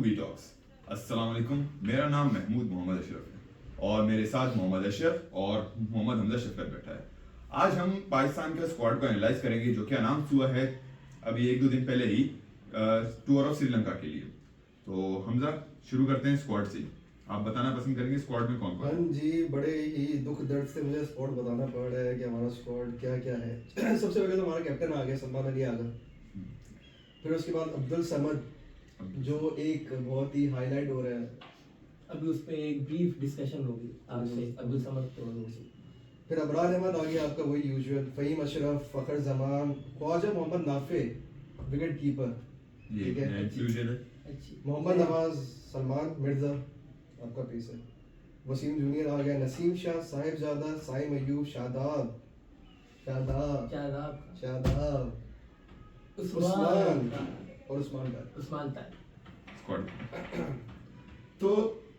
We talks. अस्सलाम वालेकुम, मेरा नाम महमूद मोहम्मद अशरफ है और मेरे साथ मोहम्मद अशरफ और मोहम्मद हमजा शफकत बैठा है। आज हम पाकिस्तान के स्क्वाड को एनालाइज करेंगे जो कि अनाउंस हुआ है अभी 1-2 दिन पहले ही टूर ऑफ श्रीलंका के लिए। तो हमजा शुरू करते हैं स्क्वाड से। आप बताना पसंद करेंगे स्क्वाड में कौन कौन है? हाँ जी, बड़े ही दुख दर्द से मुझे स्क्वाड बताना पड़ रहा है कि हमारा स्क्वाड क्या क्या है। सबसे पहले तो हमारा कैप्टन आ गया, सलमान अली आ गया। फिर उसके बाद अब्दुल समद जो एक बहुत ही हाईलाइट हो रहा है। अभी उस पे एक ब्रीफ डिस्कशन होगी आपसे अब्दुल समद से। फिर अबरार अहमद आ गया आपका, वही यूजुअल फहीम अशरफ, फखर जमान, ख्वाजा मोहम्मद नाफे विकेट कीपर, ये ठीक है। इंक्लूजन है। अच्छी मोहम्मद नवाज, सलमान मिर्जा आपका पेसर, वसीम जूनियर आ गया, नसीम शाह, साहिबजादा, साइम अयूब, शादाब शादाब शादाब शादाब उस्मान और उस्मान का स्क्वाड तो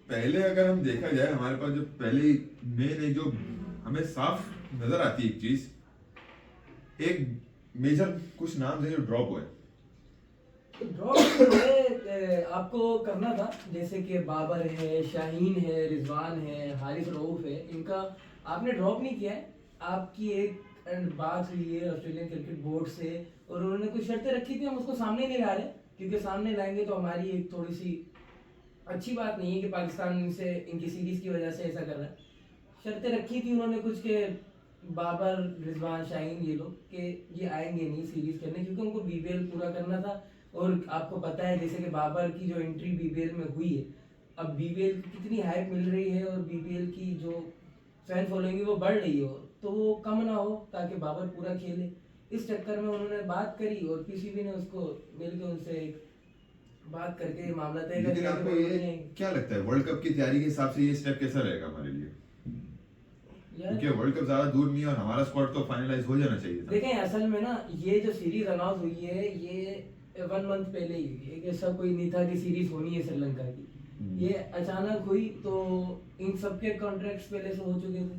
पहले अगर हम देखा जाए, हमारे पास जो पहले मेन एक जो हमें साफ नजर आती है एक चीज, एक मेजर कुछ नाम है जो ड्रॉप हुए। ड्रॉप आपको करना था, जैसे कि बाबर है, शाहीन है, रिजवान है, हारिस रऊफ है, इनका आपने ड्रॉप नहीं किया है। आपकी एक बात हुई है ऑस्ट्रेलियन क्रिकेट बोर्ड से और उन्होंने कुछ शर्तें रखी थी, हम उसको सामने नहीं ला रहे क्योंकि सामने लाएंगे तो हमारी एक थोड़ी सी अच्छी बात नहीं है कि पाकिस्तान से इनकी सीरीज की वजह से ऐसा कर रहा है। शर्तें रखी थी उन्होंने कुछ के बाबर, रिजवान, शाहीन ये लोग कि ये आएंगे नहीं सीरीज करने क्योंकि उनको बीबीएल पूरा करना था। और आपको पता है जैसे कि बाबर की जो एंट्री बीबीएल में हुई है, अब बीबीएल की कितनी हाइप मिल रही है और बीबीएल की जो फैन फॉलोइंग वो बढ़ रही हो तो वो कम ना हो ताकि बाबर पूरा खेले। इस चक्कर में उन्होंने बात करी और पीसीबी ने उसको मिलकर उनसे बात करके ये मामला तय कर लेकिन दिया। आपको ये क्या लगता है वर्ल्ड कप की तैयारी के हिसाब से ये स्टेप कैसा रहेगा हमारे लिए? क्योंकि वर्ल्ड कप ज्यादा दूर नहीं है और हमारा स्क्वाड तो फाइनलाइज हो जाना चाहिए था। देखें असल में ना ये जो सीरीज अनाउंस हुई है ये 1 मंथ पहले ही हुई है, ऐसा कोई नहीं था कि सीरीज होनी है श्रीलंका की। ये अचानक हुई तो इन सबके कॉन्ट्रैक्ट्स पहले से हो चुके थे।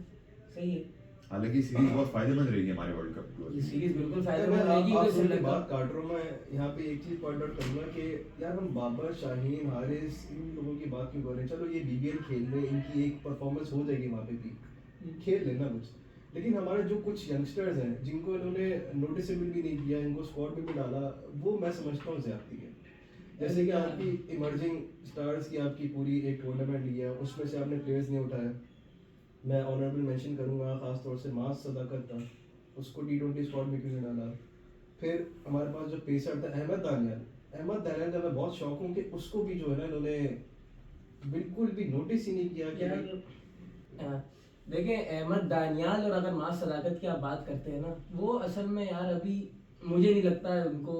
सही है, हालांकि सीरीज बहुत फायदेमंद रहेगी हमारे वर्ल्ड कप को। ये सीरीज बिल्कुल मैं फायदेमंद रहेगी आप क्योंकि लोगों की श्रीलंका बात काट रहा हूँ। मैं यहाँ पे एक चीज पॉइंट आउट करूंगा कि यार हम बाबर, शाहीन, हारिस इन लोगों की बात क्यों कर रहे हैं? चलो ये बीबीएल खेल रहे, इनकी एक परफॉर्मेंस हो जाएगी वहाँ पे भी, खेल लेना कुछ। लेकिन हमारे जो कुछ यंगस्टर्स हैं जिनको इन्होंने नोटिसेबल भी नहीं किया, इनको स्क्वाड में भी डाला, वो मैं समझता हूँ ज्यादती है। जैसे कि आपकी इमर्जिंग स्टार्स की आपकी पूरी एक टूर्नामेंट लिया, उसमें से आपने प्लेयर्स नहीं उठाया। मैं ऑनरेबल मेंशन करूंगा खास तौर से मास सदाकत था, उसको T20 स्क्वाड में क्यों नहीं डाला। फिर हमारे पास जो पेसर था अहमद दानियाल का मैं बहुत शौक हूँ कि उसको भी जो है ना इन्होंने बिल्कुल भी नोटिस ही नहीं किया कि देखें अहमद दानियाल और अगर मास सदाकत की आप बात करते हैं ना, वो असल में यार अभी मुझे नहीं लगता है उनको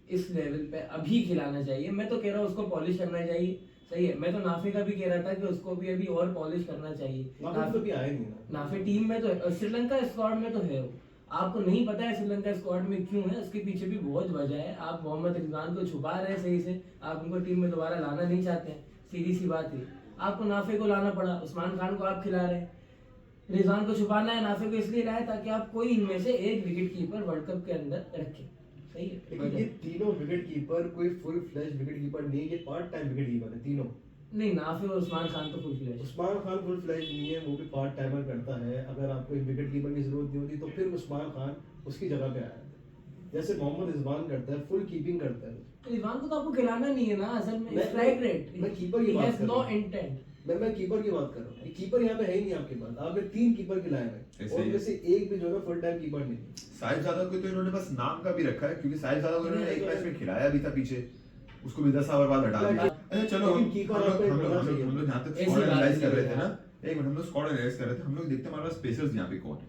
इस लेवल पे अभी खिलाना चाहिए। मैं तो कह रहा हूँ उसको पॉलिश करना चाहिए। सही है, मैं तो नाफे का भी कह रहा था कि उसको भी अभी और पॉलिश करना चाहिए। नाफे तो भी आए नहीं ना। नाफे टीम में तो है, श्रीलंका स्क्वाड में तो है वो। आपको नहीं पता है श्रीलंका स्क्वाड में क्यों है, उसके पीछे भी बहुत वजह है। आप मोहम्मद रिजवान को छुपा रहे हैं सही से, आप उनको टीम में दोबारा लाना नहीं चाहते हैं, सीधी सी बात है। आपको नाफे को लाना पड़ा, उस्मान खान को आप खिला रहे हैं। रिजवान को छुपाना है, नाफे को इसलिए लाया ताकि आप कोई इनमें से एक विकेट कीपर वर्ल्ड कप के अंदर रखें। सही है, लेकिन ये तीनों विकेट कीपर कोई फुल फ्लैश विकेट कीपर नहीं, ये पार्ट टाइम विकेट कीपर है तीनों। नहीं, नाफे और उस्मान खान तो full flash. Usman Khan full flash नहीं है, वो भी पार्ट टाइमर करता है। अगर आपको एक विकेट कीपर की जरूरत नहीं होती तो फिर उस्मान खान उसकी जगह पे आया था। जैसे मोहम्मद रिजवान करता है, फुल कीपिंग करता है। रिजवान को तो आपको खिलाना नहीं है ना असल में, स्ट्राइक रेट। मैं कीपर की बात कर रहा नो हूं। इंटेंट। मैं कीपर की बात कर रहा हूँ। कीपर यहाँ पे है ही नहीं आपके पास, आपने 3 कीपर खिलाए हैं और में से एक भी जो है फुल टाइम कीपर नहीं। साहिबजादा को तो इन्होंने बस नाम का भी रखा है क्योंकि साहिबजादा को इन्होंने एक मैच में खिलाया भी था पीछे, उसको भी 10 ओवर बाद हटा दिया। अच्छा चलो हम लोग जहाँ तक स्क्वाड एनालाइज कर रहे थे ना, एक मिनट, हम लोग स्क्वाड एनालाइज कर रहे थे, हम लोग देखते हमारे पास पेसर्स यहाँ पे कौन है।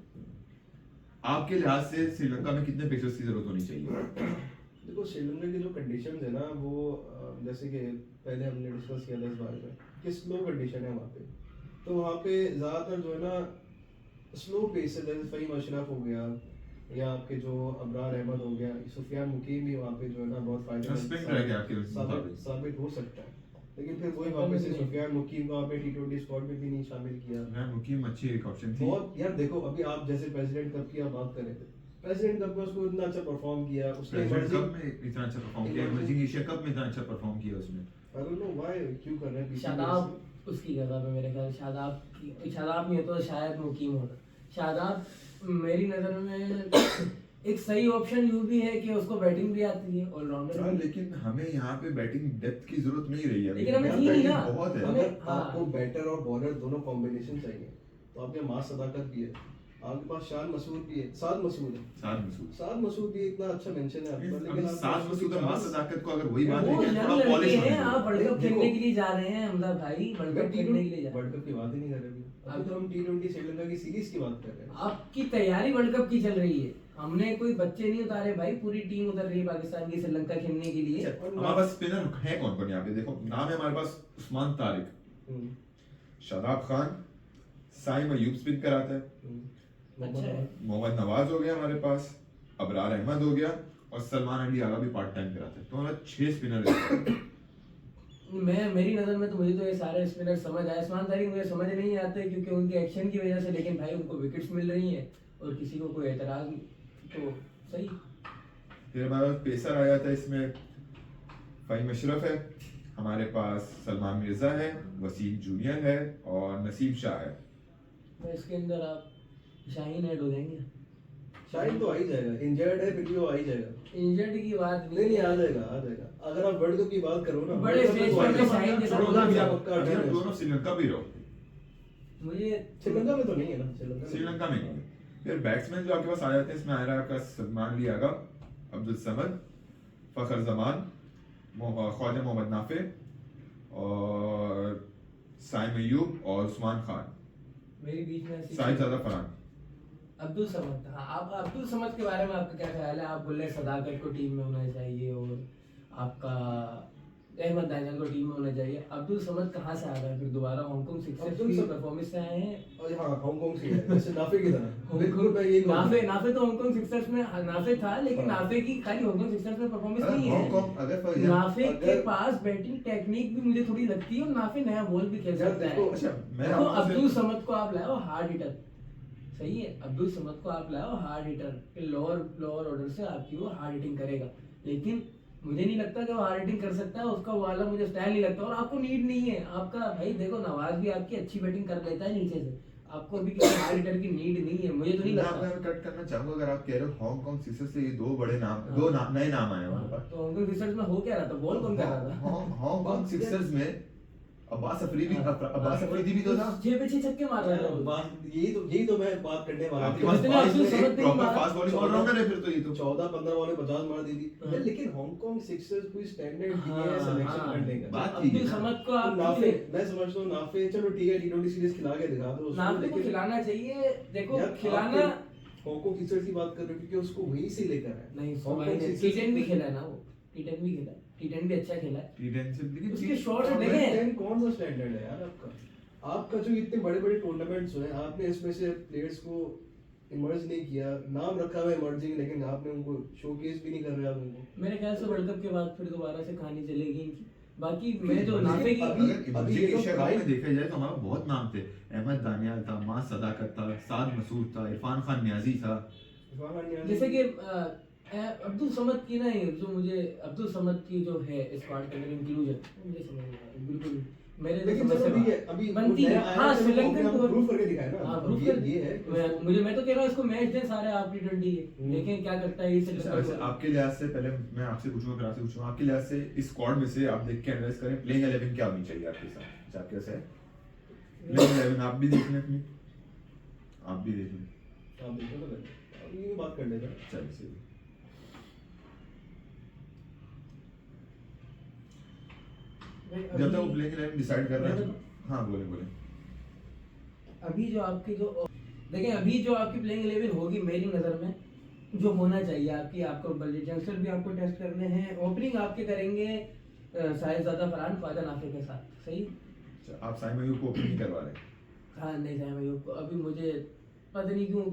आपके लिहाज से श्रीलंका में कितने पेसर्स की जरूरत होनी चाहिए? देखो श्रीलंका की जो कंडीशन है ना वो जैसे कि पहले हमने डिस्कस किया था इस बारे में कि स्लो कंडीशन है वहाँ पे। तो वहाँ पे ज़्यादातर जो है ना स्लो पेस है, जैसे फहीम अशरफ हो गया या आपके जो अबरार अहमद हो गया, सुफियान मुकीम भी वहाँ पे जो है ना बहुत फायदेमंद साबित हो सकता है। लेकिन फिर वही वापस से सुफियान मुकीम को आपने T20 स्क्वाड में भी नहीं शामिल किया। मुकीम अच्छी एक ऑप्शन थी बहुत यार। देखो अभी आप जैसे प्रेसिडेंट कप की आप बात कर रहे थे, प्रेसिडेंट कप में उसको इतना अच्छा परफॉर्म किया, उसने प्रेसिडेंट कप में इतना अच्छा परफॉर्म किया, इमर्जिंग एशिया कप में इतना अच्छा परफॉर्म किया उसने। I don't know why क्यों कर रहे हैं पीछे शादाब उसकी जगह पे मेरे ख्याल शादाब नहीं हो तो शायद मुकीम होता। शादाब मेरी नज़र में एक सही ऑप्शन यूं भी है कि उसको बैटिंग भी आती है ऑलराउंडर हाँ, भी। लेकिन हमें यहाँ पे बैटिंग डेप्थ की जरूरत नहीं रही है। लेकिन हमें यहाँ थी नहीं बैटिंग ना। बहुत है। हमें- अगर हाँ। आपको बैटर और बॉलर दोनों कॉम्बिनेशन चाहिए तो आपके मास सदाकत भी है, आपके पास शान मसूद भी है, साद मसूद है, साद मसूद भी इतना अच्छा मेंशन है आपका, लेकिन अभी आप सात मसूद और मास सदाकत को अगर वही बात वो है यंग थोड़ा लड़के पॉलिश हैं, होने आप वर्ल्ड कप देखो। खेलने के लिए जा रहे हैं हमजा भाई, वर्ल्ड कप खेलने के लिए जा रहे वर्ल्ड कप की बात ही नहीं कर रहे अभी। अभी तो हम टी20 श्रीलंका की सीरीज की बात कर रहे हैं। हैं। आपकी तैयारी वर्ल्ड कप की चल रही है, हमने कोई बच्चे नहीं उतारे भाई, पूरी टीम उतर रही है पाकिस्तान की श्रीलंका खेलने के लिए। हमारे पास स्पिनर है कौन कौन यहाँ पे देखो, नाम है हमारे पास उस्मान तारिक, हम्म, शादाब खान, साइम अयूब स्पिन कराता है, अच्छा है। मोहम्मद नवाज हो गया हमारे पास, अबरार अहमद हो गया और सलमान अली आगा भी पार्ट टाइम कराता है। तो हमारा 6 स्पिनर है। मेरी नज़र में तो मुझे तो ये सारे स्पिनर समझ आए। उस्मान तारिक मुझे समझ नहीं आते क्योंकि उनके एक्शन की वजह से, लेकिन भाई उनको विकेट्स मिल रही हैं और किसी को कोई एतराज नहीं, तो सही। फिर हमारे पास पेसर आ जाता है, इसमें फ़हीम अशरफ है, हमारे पास सलमान मिर्जा है, वसीम जूनियर है और नसीम शाह है। तो इसके अंदर आप शाहीन ऐड हो जाएंगे। शाहिद तो आ ही जाएगा, इंजर्ड है फिर भी वो आ ही जाएगा। इंजर्ड की बात नहीं आ जाएगा आ जाएगा। अगर आप वर्ल्ड कप की बात करो ना, बड़े वर्ल्ड कप स्टेज तो आ पर ही जाएगा। शाहिद के साथ छोड़ो ना, बोलना अभी चाहिए। आप पक्का अभी आप अटेंडेंस। दोनों श्रीलंका भी रहो, मुझे श्रीलंका में तो नहीं है ना, श्रीलंका में नहीं है। फिर बैट्समैन जो आपके पास आ जाते हैं, इसमें आ रहा है आपका सलमान अली आगा, अब्दुल समद, फखर जमान, ख्वाजा मोहम्मद नाफे और साइम अयूब और उस्मान खान, मेरी बीच में ऐसी साहिबजादा फरहान। अब्दुल समद। हाँ, आप अब्दुल समद के बारे में आपका क्या ख्याल है? आप बोल रहे हैं सदाकत को टीम में होना चाहिए और आपका अहमद दानियाल को टीम में होना चाहिए। अब्दुल समद कहाँ से आ गए फिर दोबारा? हांगकांग सिक्सर्स अब्दुल की समद- परफॉर्मेंस से आए हैं। और हाँ हांगकांग से है, जैसे नाफे की तरह। बिल्कुल मैं यही कहूँगा। नाफे तो हांगकांग सिक्सर्स में नाफे था, लेकिन हाँ। नाफे की खाली हांगकांग सिक्सर्स में परफॉर्मेंस अगर नहीं है। हांगकांग अगर for example- नाफे के अगर- पास बैटिंग टेक्निक भी मुझे थोड़ी लगती है और नाफे नया बॉल भी खेल यार सकता देखो, है। अच्छा मैं देखो आपसे- अब्दुल समद को आप लाओ हार्ड हिटर, सही है। अब्दुल समद को आप लाओ हार्ड हिटर, लोअर ऑर्डर से आपकी वो हार्ड हिटिंग करेगा, लेकिन मुझे नहीं लगता कि वो हार्ड हिटिंग कर सकता है। उसका वाला मुझे स्टाइल नहीं लगता और आपको नीड नहीं है। आपका भाई देखो नवाज भी आपकी अच्छी बैटिंग कर लेता है नीचे से, आपको अभी किसी हार्ड हिटर की नीड नहीं है, मुझे तो नहीं मैं लगता। आपको कट करना चाहूंगा, अगर आप कह रहे हो हांगकांग सिक्सर्स से ये दो बड़े नाम, हाँ। दो नए नाम आए हैं हमारे पास। तो हांगकांग सिक्सर्स में हो क्या रहा था? बॉल कौन कर रहा था? हांगकांग सिक्सर्स में अब्बास अफरीदी भी तो था। 6 पे 6 छक्के मार रहा था वो। यही तो मैं बात करने वाला आपके था। पास जितने अब्दुल समद ने प्रॉपर मारा- फास्ट बॉलिंग ऑलराउंडर है फिर तो ये तो। 14-15 बॉल में 50 मार दी थी। हाँ। यार लेकिन हांगकांग सिक्सर्स कोई स्टैंडर्ड नहीं हाँ, है सिलेक्शन हाँ। करने का। बात ठीक है अब्दुल ना। समद को तो आप नाफे, मैं समझता हूँ नाफे चलो ठीक है टी20 सीरीज खिला के दिखा दो उसको, नाफे को लेकिन खिलाना चाहिए। देखो यार खिलाना हांगकांग सिक्सर्स की बात कर रहे हो क्योंकि उसको वहीं से लेकर है। नहीं, हांगकांग टी10 Sixers भी खेला है ना वो, टी10 भी खेला है, टी10 भी अच्छा खेला है। टी10 से लेकिन उसके चीज- शॉट्स Top देखे 10 कौन सा स्टैंडर्ड है यार आपका? आपका जो इतने बड़े बड़े टूर्नामेंट्स हुए आपने इसमें से प्लेयर्स को इमर्ज नहीं किया, नाम रखा हुआ इमर्जिंग, लेकिन आपने उनको शोकेस भी नहीं कर रहे आप उनको। मेरे ख्याल से वर्ल्ड कप के बाद फिर दोबारा से कहानी चलेगी इनकी। बाकी मैं जो लेकिन नाफे की अभी- अगर अभी इमर्जिंग ये लोग एशिया कप में प्राइम- देखा जाए तो हमारा बहुत नाम थे। अहमद दानियाल था, मास सदाकत था, साद मसूद था, इरफान खान न्याजी था। जैसे कि अब्दुल समद की ना, ये जो मुझे अब्दुल समद की जो है स्क्वाड के अंदर इंक्लूजन, मुझे समझ नहीं आ रहा, बिल्कुल मेरे तो लेकिन समझ चलो से ठीक है, बाहर। अभी बनती वो है। नया आया हाँ, है, चलो श्रीलंकन हमने को प्रूव करके दिखाया ना। हाँ, अब प्रूफ ये है कि उसको- मैं तो कह रहा हूँ इसको मैच दें सारे आप टी20 के, लेकिन क्या करता है ये अच्छा, वैसे आपके लिहाज से पहले मैं आपसे पूछूंगा फिर आपसे पूछूंगा, आपके लिहाज से इस स्क्वाड में से आप देख के एनालाइज करें प्लेइंग 11 क्या होनी चाहिए आपके साथ? अच्छा, आपके कैसे है प्लेइंग 11? आप भी देख लें अपनी, आप भी देख लें। आप देखो ना पहले, अब ये बात कर लेते हैं। चलिए सही। जब तक वो प्लेइंग 11 डिसाइड कर रहे हैं। हाँ बोले बोले। अभी जो आपकी जो देखें, अभी जो आपकी प्लेइंग 11 होगी मेरी नज़र में, जो होना चाहिए आपकी, आपको बल्कि यंगस्टर भी आपको टेस्ट करने हैं। ओपनिंग आपके करेंगे साहिबजादा फरहान ख्वाजा नाफे के साथ, सही। अच्छा, आप साइम अयूब को ओपन नहीं करवा रहे? हाँ नहीं साइम अयूब को अभी मुझे पता नहीं क्यों।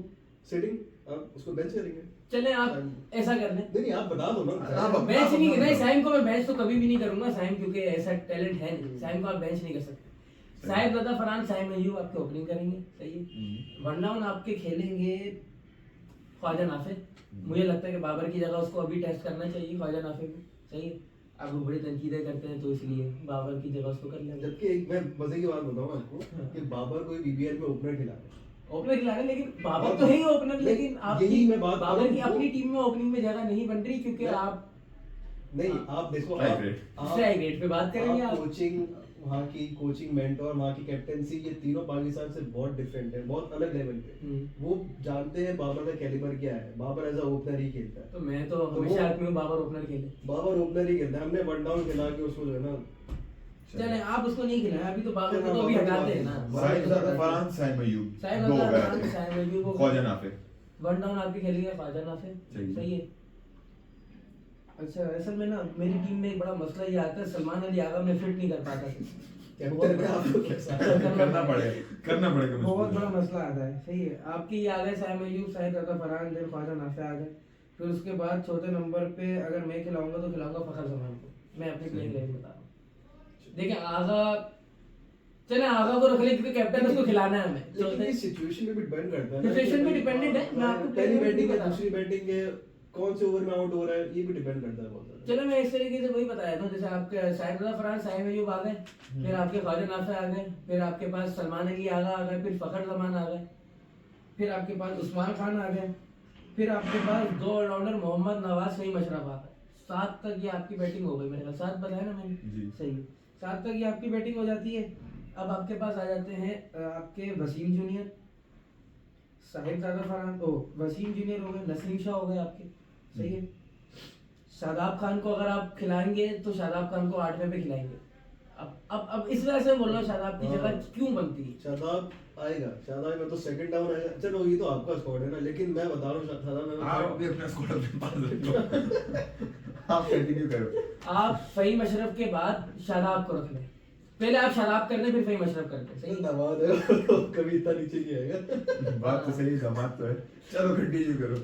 सिटिंग आप उसको बेंच करेंगे? चले आप ऐसा कर लें, नहीं आप बता दो ना। आप- बेंच नहीं, आप- नहीं साइम को मैं बेंच तो कभी भी नहीं करूंगा। साइम क्योंकि ऐसा टैलेंट है नहीं, साइम को आप बेंच नहीं कर सकते। साहिबजादा फरहान साइम अयूब आपके ओपनिंग करेंगे, सही है। वरना आपके खेलेंगे ख्वाजा नाफे। मुझे लगता है कि बाबर की जगह उसको अभी टेस्ट करना चाहिए ख्वाजा नाफे को, सही है। आप बड़ी तनकीदें करते हैं तो इसलिए बाबर की जगह उसको कर लिया। जबकि एक मैं मजे की बात बताऊं आपको कि बाबर कोई बीबीएल में ओपनर खिला रहा है। ओपनर खिला रहे, लेकिन बाबर तो है ही ओपनर, नहीं, लेकिन आपकी यही मैं बात बाबर करूं, की अपनी टीम में ओपनिंग में जगह नहीं बन रही क्योंकि मैं- आप नहीं आप देखो Strike rate. स्ट्राइक रेट पे बात करेंगे आप। कोचिंग, वहाँ की कोचिंग मेंटोर, वहाँ की कैप्टेंसी, ये तीनों पाकिस्तान से बहुत डिफरेंट है, बहुत अलग लेवल पे। वो जानते हैं बाबर का कैलिबर क्या है। बाबर एज अ ओपनर ही खेलता है। तो मैं तो वो- हमेशा आदमी हूँ बाबर ओपनर खेले। बाबर ओपनर ही खेलता है। हमने वन डाउन खिला के उसको जो है ना, चले आप उसको नहीं खिलाए, अभी तो बाबर को चलो, तो अभी बाबर की हटाते बात हैं ना। है। साहिबजादा फरहान, साइम अय्यूब, साहिब दो अज़हर, बैट साहिब अय्यूब को ख्वाजा नाफिस। वन डाउन आपकी खेलेंगे ख्वाजा नाफिस, सही है। सही है। अच्छा असल में ना मेरी टीम में एक बड़ा मसला ये आता है, सलमान अली आगा में फिट नहीं कर पाता। कैप्टन है आपको कैसा है? करना पड़ेगा बहुत बड़ा मसला आता है, सही है। आपके ये आ गए साहिब अय्यूब, साहिब रजा फरहान, फिर ख्वाजा नाफिस आ गए। फिर उसके बाद चौथे नंबर पे अगर मैं खिलाऊंगा तो खिलाऊंगा फखर जमान को। मैं अपनी प्लेइंग इलेवन बता रहा हूँ। देखिए आगा, चले आगा को रख ले क्योंकि कैप्टन उसको खिलाना है हमें। लेकिन ये सिचुएशन पे भी डिपेंड करता है ना। सिचुएशन पे डिपेंडेंट है, मैं आपको पहली player बैटिंग नहीं है, बता दूसरी बैटिंग है, कौन से ओवर में आउट हो रहा है, ये भी डिपेंड करता है बहुत ज्यादा। चलो मैं इस तरीके से वही बताया था, जैसे आपके साहिब रजा फरहान, साहिब अय्यूब आ गए, फिर आपके ख्वाजा नाफिस आ गए, फिर आपके पास सलमान अली आगा आ गए, फिर फखर जमान आ गए, फिर आपके पास उस्मान खान आ गए, फिर आपके पास दो ऑलराउंडर मोहम्मद नवाज, फहीम अशरफ आ गए। 7 तक ये आपकी बैटिंग हो गई मेरे ख्याल, 7 बताया ना मैंने, जी। सही है। 7 तक ये आपकी बैटिंग हो जाती है। अब आपके पास आ जाते हैं आपके वसीम जूनियर, साहिबजादा फरहान, वसीम जूनियर हो गए, नसीम शाह हो गए आपके, सही है। शादाब खान को अगर आप खिलाएंगे तो शादाब खान को 8वें पे खिलाएंगे। अब इस वजह से बोल रहा हूँ शादाब की जगह क्यों बनती है। शादाब आएगा, शादाब में तो सेकंड डाउन आएगा। चलो ये तो आपका स्क्वाड है ना, लेकिन मैं बता रहा हूँ शादाब में आप भी अपना स्कोर अपने पास रखो। आप कंटिन्यू करो। आप फहीम अशरफ के बाद शादाब को रख लें, पहले आप शादाब कर दें फिर फहीम अशरफ करते, सही है। नवाज है कभी इतना नीचे नहीं आएगा। बात तो सही, जमात तो है। चलो कंटिन्यू करो।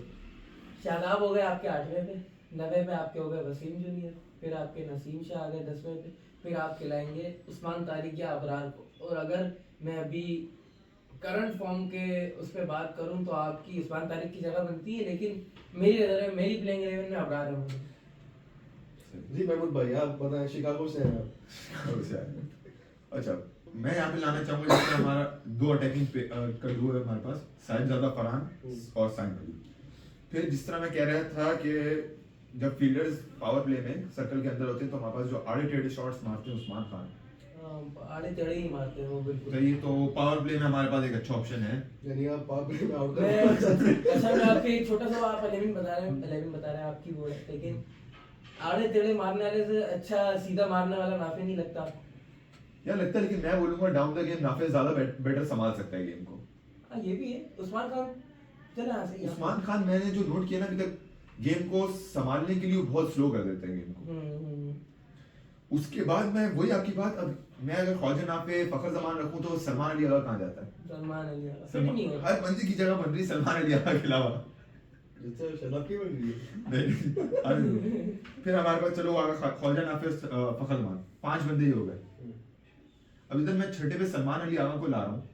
शादाब हो गए आपके 8वें पे, 9वें पे आपके हो गए वसीम जूनियर, फिर आपके नसीम शाह आ गए 10वें पे, फिर आप खिलाएंगे उस्मान तारिक या अबरार को। और अगर मैं अभी करंट फॉर्म के उस पर बात करूं तो आपकी उस्मान तारिक की जगह बनती है, लेकिन मेरी नज़र में मेरी प्लेइंग 11 में अबरार है। जी महमूद भाई, आप बताएं, शिकागो से हैं आप। अच्छा, मैं यहाँ पे लाना चाहूंगा जैसे हमारा दो अटैकिंग का डुओ है हमारे पास, साहिबजादा फरहान और साइम अय्यूब। फिर जिस तरह मैं कह रहा था कि जब फील्डर्स पावर प्ले में सर्कल के अंदर होते हैं तो हमारे पास जो आड़े टेढ़े शॉट्स मारते हैं उस्मान खान, आड़े टेढ़े ही मारते हैं वो बिल्कुल। सही। तो पावर प्ले में हमारे पास एक अच्छा ऑप्शन है। यानी आप पावर प्ले में आउट मैं कर अच्छा मैं आपको एक छोटा सा, आप 11 बता रहे हैं आपकी वो है, लेकिन आड़े टेढ़े मारने वाले से अच्छा सीधा मारने वाला नाफे नहीं लगता आपको? यार लगता है, लेकिन मैं बोलूंगा डाउन द गेम नाफिस ज्यादा बेटर संभाल सकता है गेम को। हाँ ये भी है। उस्मान खान चला सही है। उस्मान खान मैंने जो नोट किया ना अभी तक, गेम को संभालने के लिए वो बहुत स्लो कर देते हैं गेम को। उसके बाद मैं वही आपकी बात, अब मैं अगर ख्वाजा नाफिस फखर जमान रखूं तो सलमान अली आगा कहाँ जाता है? सलमान अली आगा फिट नहीं है। हर बंदे की जगह बन रही सलमान अली आगा के अलावा। जैसे शराब की बन रही है। नहीं, अरे फिर हमारे पास चलो आगा ख्वाजा नाफिस फखर जमान, 5 बंदे ही हो गए। अब इधर मैं छठे पे सलमान अली आगा को ला रहा हूँ,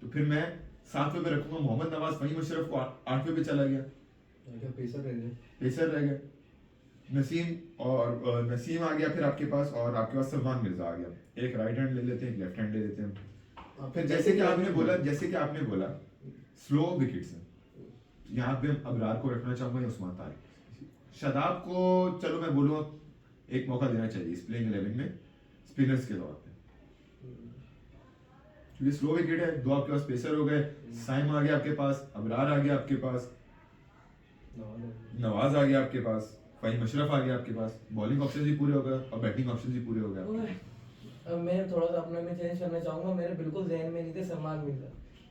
तो फिर मैं 7वें पे रखूंगा मोहम्मद नवाज, फहीम अशरफ को 8वें पे चला गया, क्या पेसर रह गए। पेसर रह गया, नसीम और नसीम आ गया फिर आपके पास, और आपके पास सलमान मिर्जा आ गया। एक राइट हैंड ले लेते हैं, एक लेफ्ट हैंड ले लेते हैं। फिर जैसे कि आपने बोला स्लो विकेट्स हैं, यहाँ पे अबरार को रखना चाहूंगा या उस्मान तारिक। शादाब को चलो मैं बोलूँ एक मौका देना चाहिए इस प्लेइंग 11 में स्पिनर्स के तौर पे, क्योंकि स्लो विकेट है। 2 आपके पास पेसर हो गए, साइम आ गया आपके पास, अबरार आ गया आपके पास, नवाज आ गया आपके पास, फहीम अशरफ आ गया आपके पास। बॉलिंग ऑप्शन भी पूरे हो गए और बैटिंग ऑप्शन भी पूरे हो गए। अब मैं थोड़ा सा अपने में चेंज करना चाहूंगा, मेरे बिल्कुल जहन में नहीं थे सलमान मिर्जा।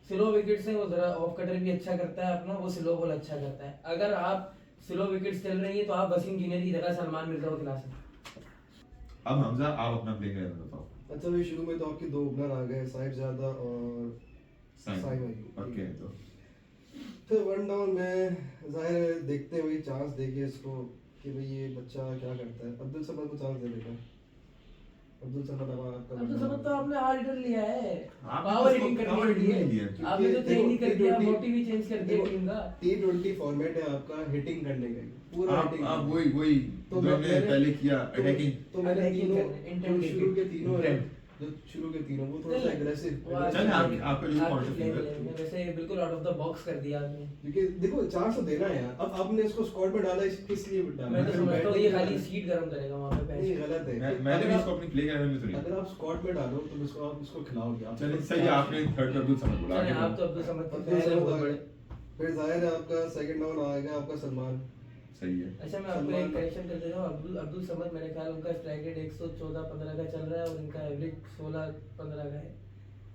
स्लो विकेट से वो जरा ऑफ कटर भी अच्छा करता है अपना, वो स्लो बॉल अच्छा करता है। अगर आप स्लो विकेट्स चल रही है तो आप वसीम जूनियर की जगह सलमान मिर्जा को खिला सकते। अब हमजा आप अपना प्लेइंग 11 बताओ। अच्छा भाई, शुरू में तो आपके 2 ओपनर आ गए, साहिबजादा और साइम अय्यूब। ओके, तो फिर वन डाउन में जाहिर है देखते हुए चांस देंगे इसको कि भाई ये बच्चा क्या करता है। अब्दुल समद को चांस दे देगा, अब्दुल समद अमान आपका अब तो समझ तो आपने हार्ड हिटर लिया है आपने पावर उसको हिटिंग power करने के hitting नहीं लिए लिया। आपने तो चेंज ही कर दिया T20 मोटिव ही चेंज कर दिया टीम का T20 फॉर्मेट है आपका हिटिंग करने का ही, पूरा हिटिंग आप वही तो जो हमने पहले किया अटैकिंग तो मैंने Attacking तीनों करने, intent जो शुरू के तीनों है intent। जो शुरू के तीनों वो थोड़ा सा एग्रेसिव वो चल, आपकी- आपका जो point of आपकी view है। play में वैसे बिल्कुल आउट ऑफ द बॉक्स कर दिया आपने क्योंकि देखो चांस तो देना है यार। अब आपने इसको स्क्वाड में डाला किस लिए डाला? मैं तो फिर समझता हूँ बैटिंग ये में खाली डाला। सीट गरम करेगा वहां पे नहीं bench। गलत है। मैंने अगर भी आप- इसको अपनी प्ले करने में सुनी अगर आप स्क्वाड में डालो तो इसको आप इसको खिलाओगे आप। चलिए सही है आपने थर्ड पे अब्दुल समद बोला चलिए, आगे आप तो अब्दुल समद के अब्दुल fan हैं समद बहुत आ बड़े। गए। फिर जाहिर है आपका सेकंड डाउन आएगा आपका सलमान। सही है अच्छा मैं आपको सलमान- एक करेक्शन कर दे रहा हूँ अब्दुल समद मेरे ख्याल उनका स्ट्राइक रेट 114-15 का चल रहा है और इनका एवरेज 16-15 का है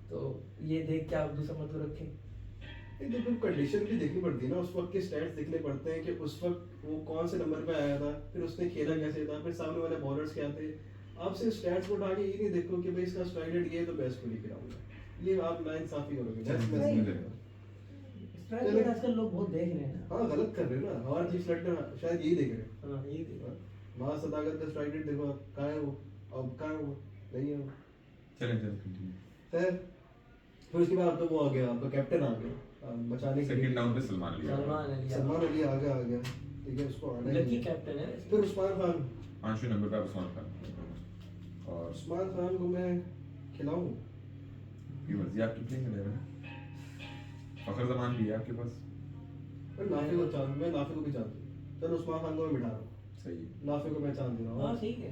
तो ये देख के आप अब्दुल समद को रखें नहीं तो फिर कंडीशन भी देखनी पड़ती है ना, उस वक्त के स्टैट्स देखने पड़ते हैं कि उस वक्त वो कौन से नंबर पे आया था, फिर उसने खेला कैसे था, फिर सामने वाले बॉलर्स क्या थे। आप सिर्फ स्टैट्स को उठा के ये नहीं देखो कि भाई इसका स्ट्राइक रेट ये है तो बेस्ट को नहीं खिलाऊंगा, ये आप नाइंसाफी करोगे। चल, That's नहीं। messing up। स्ट्राइक रेट आजकल लोग बहुत देख रहे हैं ना हाँ गलत कर रहे हो ना, हमारे चीफ सेलेक्टर शायद यही देख रहे हैं। हाँ ये देखो मां सदाकत का स्ट्राइक रेट देखो आप, कहाँ है वो, अब कहाँ है वो, नहीं है वो। चलें कंटिन्यू खैर फिर उसके बाद तो वो आ गया आपका कैप्टन आ गया बचाने के लिए। सेकंड डाउन पे सलमान लिया सलमान अली सलमान अली आगे आ गया, ठीक है उसको आना ही लकी है। कैप्टन है फिर उस्मान खान, पांचवें नंबर पे आप उस्मान खान और उस्मान खान को मैं खिलाऊं? की मर्जी आपकी प्ले में है फखर जमान भी है आपके पास मैं नाफे को चांस, मैं नाफे को भी चांस दूं। चलो उस्मान खान को मैं बिठा रहा हूँ, सही है नाफे को मैं चांस दे रहा हाँ हूँ। ठीक है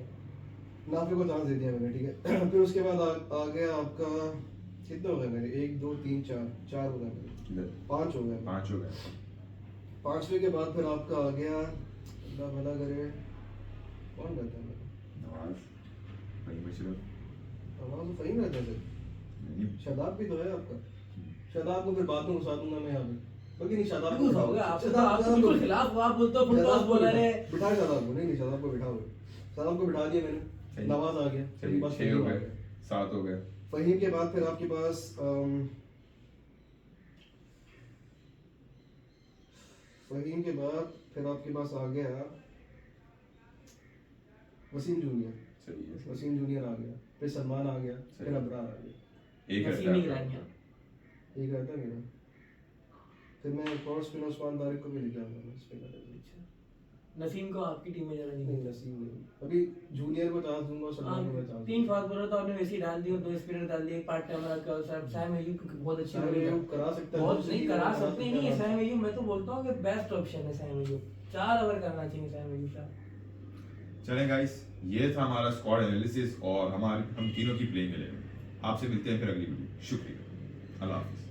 नाफे को चांस दे दिया मैंने, ठीक है। फिर उसके बाद आ गया आपका, कितने हो गए मेरे, 1 2 3 4 हो गए मेरे, किधर 5 हो गए। 5 हो गए। पांचवे के बाद फिर आपका आ गया, अल्लाह भला करे, कौन रहता है मेरा? नवाज वही मशरफ आवाज तो फहीम रहता है सर, नहीं शादाब भी तो है आपका। शादाब को फिर बाद में घुसा दूंगा मैं यहाँ पे, बाकी नहीं शादाब बिल्कुल हो गया आप तो आप तो बिल्कुल खिलाफ हो, आप बोलते हो फुल टॉस बॉलर है बिठा शादाब को, नहीं शादाब को बिठाओ, शादाब को बिठा दिया मैंने। सही। नवाज आ गया, चलिए मेरे पास 6 हो फहीम आ गए गया। 7 हो गए फहीम के बाद फिर आपके पास फहीम के बाद फिर आपके पास आ गया वसीम जूनियर। सही है वसीम जूनियर आ गया, फिर सलमान आ गया, फिर अबरार आ गया। एक नसीमी रहता है गिलानियां एक रहता है मेरा। फिर मैं एक और स्पिनर उस्मान तारिक को भी लेके आऊंगा मैं स्पिनर। नसीम को आपकी टीम में जगह नहीं नहीं नसीम नहीं, अभी जूनियर को चांस दूंगा और सलमान को मैं चांस तीन फास्ट बॉलर तो आपने वैसे ही डाल दिए और 2 स्पिनर डाल दिए, एक पार्ट टाइम रखा और सैम अयूब क्योंकि बहुत अच्छी सैम bowling अयूब करा सकता है, बहुत दूसरी नहीं टीम में करा करा सकते सकता नहीं है है। सैम अयूब, मैं तो बोलता हूँ कि बेस्ट ऑप्शन है सैम अयूब, 4 ओवर करना चाहिए सैम अयूब का। चलें गाइस ये था हमारा स्क्वाड एनालिसिस और हम तीनों की प्लेइंग 11। आपसे मिलते हैं फिर अगली वीडियो। शुक्रिया, अल्लाह हाफिज़।